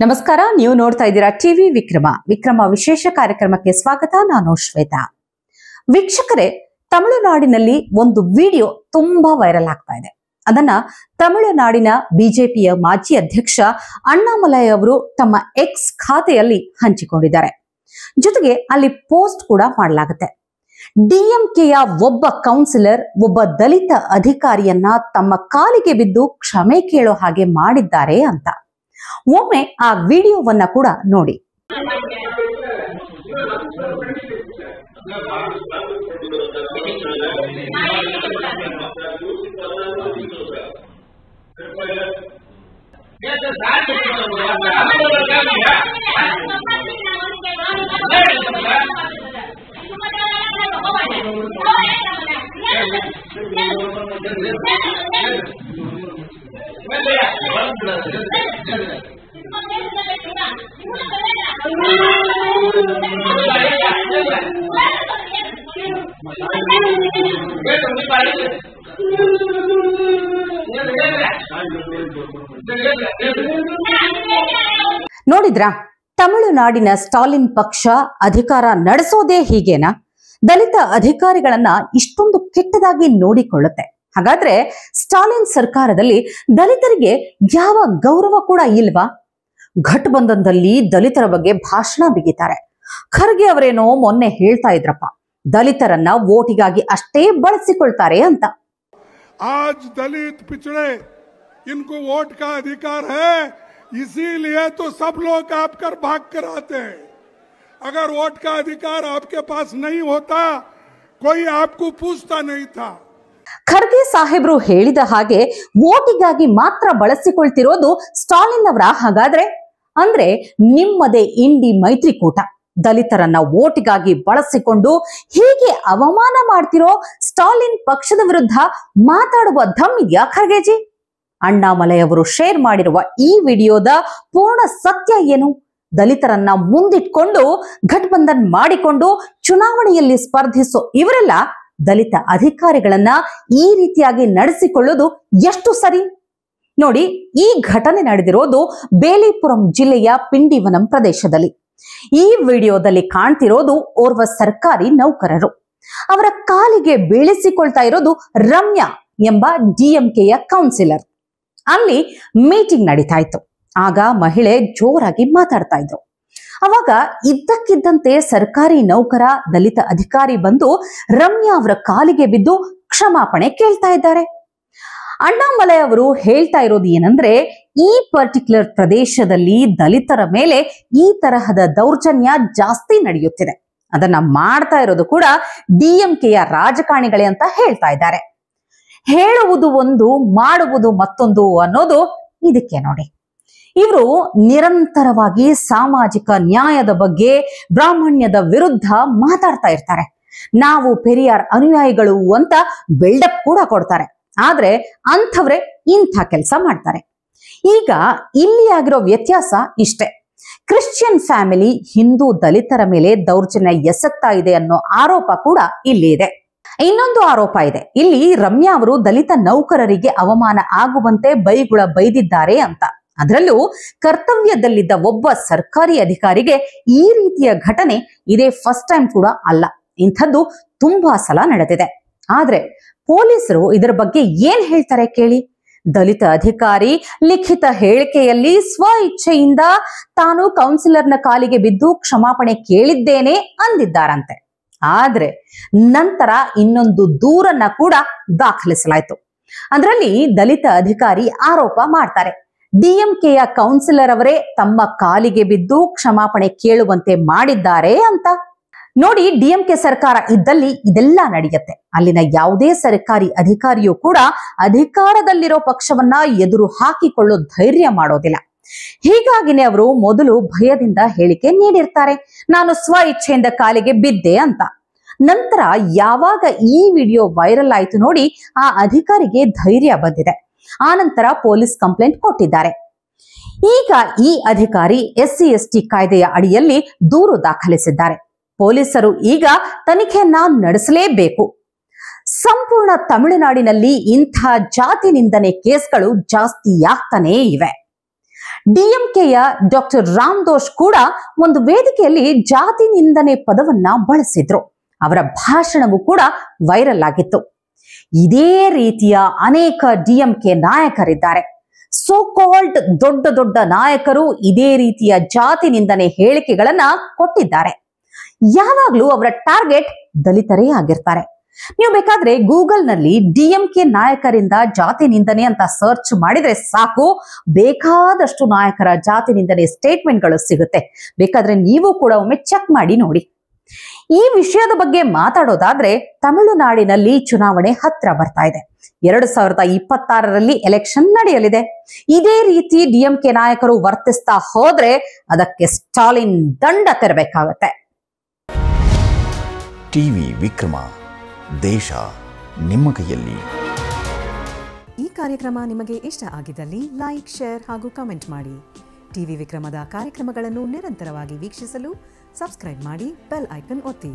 ನಮಸ್ಕಾರ, ನೀವು ನೋಡ್ತಾ ಇದ್ದೀರಾ ಟಿವಿ ವಿಕ್ರಮ ವಿಶೇಷ ಕಾರ್ಯಕ್ರಮಕ್ಕೆ ಸ್ವಾಗತ. ನಾನು ಶ್ವೇತಾ. ವೀಕ್ಷಕರೇ, ತಮಿಳುನಾಡಿನಲ್ಲಿ ಒಂದು ವಿಡಿಯೋ ತುಂಬಾ ವೈರಲ್ ಆಗ್ತಾ ಇದೆ. ಅದನ್ನ ತಮಿಳುನಾಡಿನ ಬಿಜೆಪಿಯ ಮಾಜಿ ಅಧ್ಯಕ್ಷ ಅಣ್ಣಾಮಲೈ ಅವರು ತಮ್ಮ ಎಕ್ಸ್ ಖಾತೆಯಲ್ಲಿ ಹಂಚಿಕೊಂಡಿದ್ದಾರೆ. ಜೊತೆಗೆ ಅಲ್ಲಿ ಪೋಸ್ಟ್ ಕೂಡ ಮಾಡಲಾಗುತ್ತೆ. ಡಿಎಂಕೆಯ ಒಬ್ಬ ಕೌನ್ಸಿಲರ್ ಒಬ್ಬ ದಲಿತ ಅಧಿಕಾರಿಯನ್ನ ತಮ್ಮ ಕಾಲಿಗೆ ಬಿದ್ದು ಕ್ಷಮೆ ಕೇಳೋ ಹಾಗೆ ಮಾಡಿದ್ದಾರೆ ಅಂತ. ಒಮ್ಮೆ ಆ ವಿಡಿಯೋವನ್ನ ಕೂಡ ನೋಡಿ. ನೋಡಿದ್ರಾ, ತಮಿಳುನಾಡಿನ ಸ್ಟಾಲಿನ್ ಪಕ್ಷ ಅಧಿಕಾರ ನಡೆಸೋದೇ ಹೀಗೇನಾ? ದಲಿತ ಅಧಿಕಾರಿಗಳನ್ನ ಇಷ್ಟೊಂದು ಕೆಟ್ಟದಾಗಿ ನೋಡಿಕೊಳ್ಳುತ್ತೆ. ಹಾಗಾದ್ರೆ ಸ್ಟಾಲಿನ್ ಸರ್ಕಾರದಲ್ಲಿ ದಲಿತರಿಗೆ ಯಾವ ಗೌರವ ಕೂಡ ಇಲ್ವಾ? ಘಟಬಂಧನದಲ್ಲಿ ದಲಿತರ ಬಗ್ಗೆ ಭಾಷಣ ಬಿಗಿತಾರೆ. ಖರ್ಗೆ ಅವರೇನೋ ಮೊನ್ನೆ ಹೇಳ್ತಾ ಇದ್ರಪ್ಪ, ದಲಿತರನ್ನ ವೋಟಿಗಾಗಿ ಅಷ್ಟೇ ಬಳಸಿಕೊಳ್ತಾರೆ ಅಂತ. आज दलित पिछड़े इनको वोट का अधिकार है, इसीलिए तो सब लोग आप कर भाग कर आते हैं. अगर वोट का अधिकार आपके पास नहीं होता, कोई आपको पूछता नहीं था. ಖರ್ಗೆ ಸಾಹೇಬ್ರು ಹೇಳಿದ ಹಾಗೆ ವೋಟಿಗಾಗಿ ಮಾತ್ರ ಬಳಸಿಕೊಳ್ತಿರೋದು ಸ್ಟಾಲಿನ್ ಅವರ. ಹಾಗಾದ್ರೆ ಅಂದ್ರೆ ನಿಮ್ಮದೇ ಇಂಡಿ ಮೈತ್ರಿಕೂಟ ದಲಿತರನ್ನ ವೋಟಿಗಾಗಿ ಬಳಸಿಕೊಂಡು ಹೀಗೆ ಅವಮಾನ ಮಾಡ್ತಿರೋ ಸ್ಟಾಲಿನ್ ಪಕ್ಷದ ವಿರುದ್ಧ ಮಾತಾಡುವ ದಮ್ಮಿದ್ಯಾ ಖರ್ಗೆಜಿ? ಅಣ್ಣಾಮಲೈ ಅವರು ಶೇರ್ ಮಾಡಿರುವ ಈ ವಿಡಿಯೋದ ಪೂರ್ಣ ಸತ್ಯ ಏನು? ದಲಿತರನ್ನ ಮುಂದಿಟ್ಕೊಂಡು ಘಟಬಂಧನ್ ಮಾಡಿಕೊಂಡು ಚುನಾವಣೆಯಲ್ಲಿ ಸ್ಪರ್ಧಿಸೋ ಇವರೆಲ್ಲ ದಲಿತ ಅಧಿಕಾರಿಗಳನ್ನ ಈ ರೀತಿಯಾಗಿ ನಡೆಸಿಕೊಳ್ಳೋದು ಎಷ್ಟು ಸರಿ? ನೋಡಿ, ಈ ಘಟನೆ ನಡೆದಿರೋದು ಬೇಲಿಪುರಂ ಜಿಲ್ಲೆಯ ಪಿಂಡಿವನಂ ಪ್ರದೇಶದಲ್ಲಿ. ಈ ವಿಡಿಯೋದಲ್ಲಿ ಕಾಣ್ತಿರೋದು ಓರ್ವ ಸರ್ಕಾರಿ ನೌಕರರು. ಅವರ ಕಾಲಿಗೆ ಬೀಳಿಸಿಕೊಳ್ತಾ ಇರೋದು ರಮ್ಯಾ ಎಂಬ ಡಿಎಂಕೆಯ ಕೌನ್ಸಿಲರ್. ಅಲ್ಲಿ ಮೀಟಿಂಗ್ ನಡೀತಾ ಇತ್ತು. ಆಗ ಮಹಿಳೆ ಜೋರಾಗಿ ಮಾತಾಡ್ತಾ ಇದ್ರು. ಅವಾಗ ಇದ್ದಕ್ಕಿದ್ದಂತೆ ಸರ್ಕಾರಿ ನೌಕರ ದಲಿತ ಅಧಿಕಾರಿ ಬಂದು ರಮ್ಯಾ ಅವರ ಕಾಲಿಗೆ ಬಿದ್ದು ಕ್ಷಮಾಪಣೆ ಕೇಳ್ತಾ ಇದ್ದಾರೆ. ಅಣ್ಣಾಮಲೈ ಅವರು ಹೇಳ್ತಾ ಇರೋದು ಏನಂದ್ರೆ, ಈ ಪರ್ಟಿಕ್ಯುಲರ್ ಪ್ರದೇಶದಲ್ಲಿ ದಲಿತರ ಮೇಲೆ ಈ ತರಹದ ದೌರ್ಜನ್ಯ ಜಾಸ್ತಿ ನಡೆಯುತ್ತಿದೆ. ಅದನ್ನ ಮಾಡ್ತಾ ಇರೋದು ಕೂಡ ಡಿಎಂಕೆಯ ರಾಜಕಾರಣಿಗಳೇ ಅಂತ ಹೇಳ್ತಾ ಇದ್ದಾರೆ. ಹೇಳುವುದು ಒಂದು, ಮಾಡುವುದು ಮತ್ತೊಂದು ಅನ್ನೋದು ಇದಕ್ಕೆ ನೋಡಿ. ಇವರು ನಿರಂತರವಾಗಿ ಸಾಮಾಜಿಕ ನ್ಯಾಯದ ಬಗ್ಗೆ, ಬ್ರಾಹ್ಮಣ್ಯದ ವಿರುದ್ಧ ಮಾತಾಡ್ತಾ ಇರ್ತಾರೆ. ನಾವು ಪೆರಿಯಾರ್ ಅನುಯಾಯಿಗಳು ಅಂತ ಬಿಲ್ಡಪ್ ಕೂಡ ಕೊಡ್ತಾರೆ. ಆದ್ರೆ ಅಂಥವ್ರೆ ಇಂಥ ಕೆಲಸ ಮಾಡ್ತಾರೆ. ಈಗ ಇಲ್ಲಿ ಆಗಿರೋ ವ್ಯತ್ಯಾಸ ಇಷ್ಟೇ. ಕ್ರಿಶ್ಚಿಯನ್ ಫ್ಯಾಮಿಲಿ ಹಿಂದೂ ದಲಿತರ ಮೇಲೆ ದೌರ್ಜನ್ಯ ಎಸಗ್ತಾ ಇದೆ ಅನ್ನೋ ಆರೋಪ ಕೂಡ ಇಲ್ಲಿ ಇದೆ. ಇನ್ನೊಂದು ಆರೋಪ ಇದೆ. ಇಲ್ಲಿ ರಮ್ಯಾ ಅವರು ದಲಿತ ನೌಕರರಿಗೆ ಅವಮಾನ ಆಗುವಂತೆ ಬೈಗುಳ ಬೈದಿದ್ದಾರೆ ಅಂತ. ಅದರಲ್ಲೂ ಕರ್ತವ್ಯದಲ್ಲಿದ್ದ ಒಬ್ಬ ಸರ್ಕಾರಿ ಅಧಿಕಾರಿಗೆ ಈ ರೀತಿಯ ಘಟನೆ ಇದೇ ಫಸ್ಟ್ ಟೈಮ್ ಕೂಡ ಅಲ್ಲ. ಇಂಥದ್ದು ತುಂಬಾ ಸಲ ನಡೆದಿದೆ. ಆದ್ರೆ ಪೊಲೀಸರು ಇದರ ಬಗ್ಗೆ ಏನ್ ಹೇಳ್ತಾರೆ ಕೇಳಿ. ದಲಿತ ಅಧಿಕಾರಿ ಲಿಖಿತ ಹೇಳಿಕೆಯಲ್ಲಿ ಸ್ವ ಇಚ್ಛೆಯಿಂದ ತಾನು ಕೌನ್ಸಿಲರ್ನ ಕಾಲಿಗೆ ಬಿದ್ದು ಕ್ಷಮಾಪಣೆ ಕೇಳಿದ್ದೇನೆ ಅಂದಿದ್ದಾರಂತೆ. ಆದ್ರೆ ನಂತರ ಇನ್ನೊಂದು ದೂರನ್ನ ಕೂಡ ದಾಖಲಿಸಲಾಯಿತು. ಅದರಲ್ಲಿ ದಲಿತ ಅಧಿಕಾರಿ ಆರೋಪ ಮಾಡ್ತಾರೆ, ಡಿಎಂಕೆಯ ಕೌನ್ಸಿಲರ್ ಅವರೇ ತಮ್ಮ ಕಾಲಿಗೆ ಬಿದ್ದು ಕ್ಷಮಾಪಣೆ ಕೇಳುವಂತೆ ಮಾಡಿದ್ದಾರೆ ಅಂತ. ನೋಡಿ, ಡಿಎಂಕೆ ಸರ್ಕಾರ ಇದ್ದಲ್ಲಿ ಇದೆಲ್ಲ ನಡೆಯುತ್ತೆ. ಅಲ್ಲಿನ ಯಾವುದೇ ಸರ್ಕಾರಿ ಅಧಿಕಾರಿಯೂ ಕೂಡ ಅಧಿಕಾರದಲ್ಲಿರೋ ಪಕ್ಷವನ್ನ ಎದುರು ಹಾಕಿಕೊಳ್ಳೋ ಧೈರ್ಯ ಮಾಡೋದಿಲ್ಲ. ಹೀಗಾಗಿನೇ ಅವರು ಮೊದಲು ಭಯದಿಂದ ಹೇಳಿಕೆ ನೀಡಿರ್ತಾರೆ, ನಾನು ಸ್ವ ಇಚ್ಛೆಯಿಂದ ಕಾಲಿಗೆ ಬಿದ್ದೆ ಅಂತ. ನಂತರ ಯಾವಾಗ ಈ ವಿಡಿಯೋ ವೈರಲ್ ಆಯ್ತು ನೋಡಿ, ಆ ಅಧಿಕಾರಿಗೆ ಧೈರ್ಯ ಬಂದಿದೆ. ಆ ನಂತರ ಪೊಲೀಸ್ ಕಂಪ್ಲೇಂಟ್ ಕೊಟ್ಟಿದ್ದಾರೆ. ಈಗ ಈ ಅಧಿಕಾರಿ SC/ST ಕಾಯ್ದೆಯ ಅಡಿಯಲ್ಲಿ ದೂರು ದಾಖಲಿಸಿದ್ದಾರೆ. ಪೊಲೀಸರು ಈಗ ತನಿಖೆಯನ್ನ ನಡೆಸಲೇಬೇಕು. ಸಂಪೂರ್ಣ ತಮಿಳುನಾಡಿನಲ್ಲಿ ಇಂಥ ಜಾತಿ ನಿಂದನೆ ಕೇಸ್ಗಳು ಜಾಸ್ತಿ ಆಗ್ತಾನೇ ಇವೆ. ಡಿಎಂಕೆಯ ಡಾಕ್ಟರ್ ರಾಮದೋಷ್ ಕೂಡ ಒಂದು ವೇದಿಕೆಯಲ್ಲಿ ಜಾತಿ ನಿಂದನೆ ಪದವನ್ನ ಬಳಸಿದ್ರು. ಅವರ ಭಾಷಣವು ಕೂಡ ವೈರಲ್ ಆಗಿತ್ತು. ಇದೇ ರೀತಿಯ ಅನೇಕ ಡಿಎಂಕೆ ನಾಯಕರಿದ್ದಾರೆ. ಸೋ ಕಾಲ್ಡ್ ದೊಡ್ಡ ದೊಡ್ಡ ನಾಯಕರು ಇದೇ ರೀತಿಯ ಜಾತಿ ನಿಂದನೆ ಹೇಳಿಕೆಗಳನ್ನ ಕೊಟ್ಟಿದ್ದಾರೆ. ಯಾವಾಗ್ಲೂ ಅವರ ಟಾರ್ಗೆಟ್ ದಲಿತರೇ ಆಗಿರ್ತಾರೆ. ನೀವು ಬೇಕಾದ್ರೆ ಗೂಗಲ್ ನಲ್ಲಿ ಡಿಎಂಕೆ ನಾಯಕರಿಂದ ಜಾತಿ ನಿಂದನೆ ಅಂತ ಸರ್ಚ್ ಮಾಡಿದ್ರೆ ಸಾಕು, ಬೇಕಾದಷ್ಟು ನಾಯಕರ ಜಾತಿ ನಿಂದನೆ ಸ್ಟೇಟ್ಮೆಂಟ್ಗಳು ಸಿಗುತ್ತೆ. ಬೇಕಾದ್ರೆ ನೀವು ಕೂಡ ಒಮ್ಮೆ ಚೆಕ್ ಮಾಡಿ ನೋಡಿ. ಈ ವಿಷಯದ ಬಗ್ಗೆ ಮಾತಾಡೋದಾದ್ರೆ, ತಮಿಳುನಾಡಿನಲ್ಲಿ ಚುನಾವಣೆ ಹತ್ರ ಬರ್ತಾ ಇದೆ. 2026ರಲ್ಲಿ ಎಲೆಕ್ಷನ್ ನಡೆಯಲಿದೆ. ಇದೇ ರೀತಿ ಡಿಎಂಕೆ ನಾಯಕರು ವರ್ತಿಸ್ತಾ ಹೋದ್ರೆ ಅದಕ್ಕೆ ಸ್ಟಾಲಿನ್ ದಂಡ ತೆರಬೇಕಾಗತ್ತೆ. ಟಿವಿ ವಿಕ್ರಮ, ದೇಶ ನಿಮ್ಮ ಕೈಯಲ್ಲಿ. ಈ ಕಾರ್ಯಕ್ರಮ ನಿಮಗೆ ಇಷ್ಟ ಆಗಿದ್ದಲ್ಲಿ ಲೈಕ್, ಶೇರ್ ಹಾಗೂ ಕಮೆಂಟ್ ಮಾಡಿ. ಟಿವಿ ವಿಕ್ರಮದ ಕಾರ್ಯಕ್ರಮಗಳನ್ನು ನಿರಂತರವಾಗಿ ವೀಕ್ಷಿಸಲು ಸಬ್ಸ್ಕ್ರೈಬ್ ಮಾಡಿ, ಬೆಲ್ ಐಕನ್ ಒತ್ತಿ.